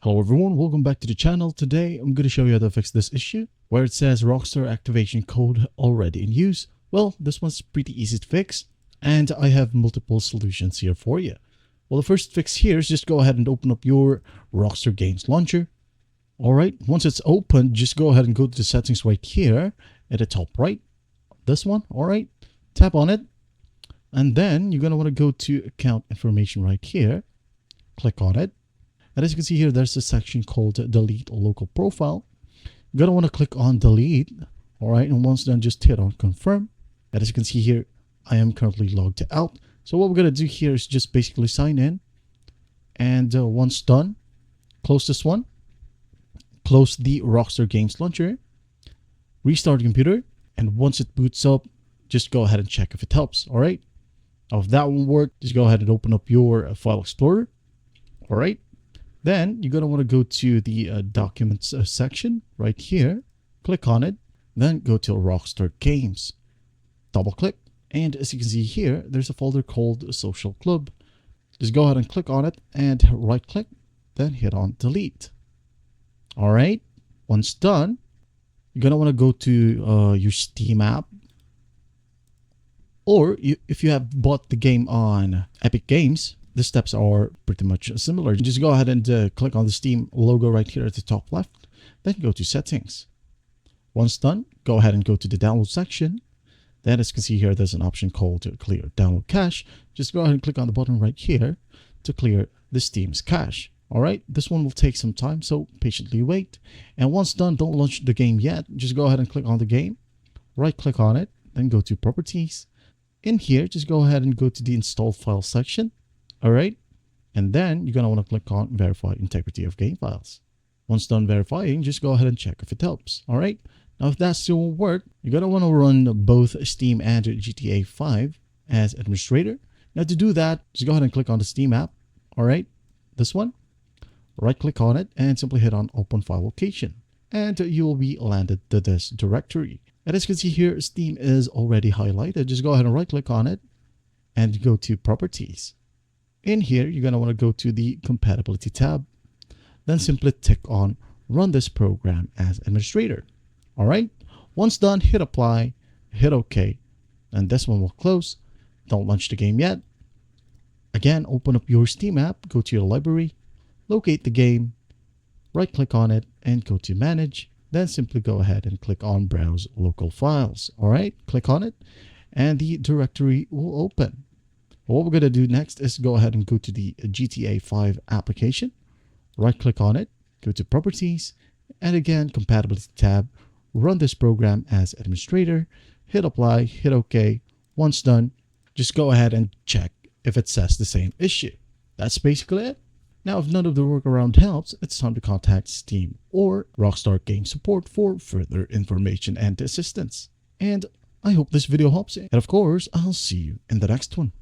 Hello everyone, welcome back to the channel. Today I'm going to show you how to fix this issue where it says Rockstar activation code already in use. Well, this one's pretty easy to fix and I have multiple solutions here for you. Well, the first fix here is just go ahead and open up your Rockstar Games Launcher. Alright, once it's open, just go ahead and go to the settings right here at the top right. This one, alright, tap on it. And then you're going to want to go to account information right here. Click on it. And as you can see here, there's a section called delete local profile. You're going to want to click on delete. All right. And once done, just hit on confirm. And as you can see here, I am currently logged out. So what we're going to do here is just basically sign in. And once done, close this one. Close the Rockstar Games Launcher. Restart the computer. And once it boots up, just go ahead and check if it helps. All right. Now, if that won't work, just go ahead and open up your file explorer. All right. Then you're going to want to go to the documents section right here. Click on it. Then go to Rockstar Games. Double click. And as you can see here, there's a folder called Social Club. Just go ahead and click on it and right click. Then hit on delete. All right. Once done, you're going to want to go to your Steam app. Or if you have bought the game on Epic Games, the steps are pretty much similar. Just go ahead and click on the Steam logo right here at the top left. Then go to settings. Once done, go ahead and go to the download section. Then as you can see here, there's an option called clear download cache. Just go ahead and click on the button right here to clear the Steam's cache. All right, this one will take some time, so patiently wait. And once done, don't launch the game yet. Just go ahead and click on the game. Right click on it, then go to properties. In here, just go ahead and go to the installed file section. All right. And then you're going to want to click on verify integrity of game files. Once done verifying, just go ahead and check if it helps. All right. Now, if that still won't work, you're going to want to run both Steam and GTA 5 as administrator. Now, to do that, just go ahead and click on the Steam app. All right. This one. Right click on it and simply hit on open file location. And you will be landed to this directory. And as you can see here, Steam is already highlighted. Just go ahead and right click on it and go to properties. In here, you're going to want to go to the compatibility tab, then simply tick on run this program as administrator. All right. Once done, hit apply, hit OK, and this one will close. Don't launch the game yet. Again, open up your Steam app, go to your library, locate the game, right click on it and go to manage. Then simply go ahead and click on browse local files. All right. Click on it and the directory will open. What we're going to do next is go ahead and go to the GTA 5 application, right click on it, go to properties, and again, compatibility tab, run this program as administrator, hit apply, hit OK. Once done, just go ahead and check if it says the same issue. That's basically it. Now, if none of the workaround helps, it's time to contact Steam or Rockstar Game Support for further information and assistance. And I hope this video helps you. And of course, I'll see you in the next one.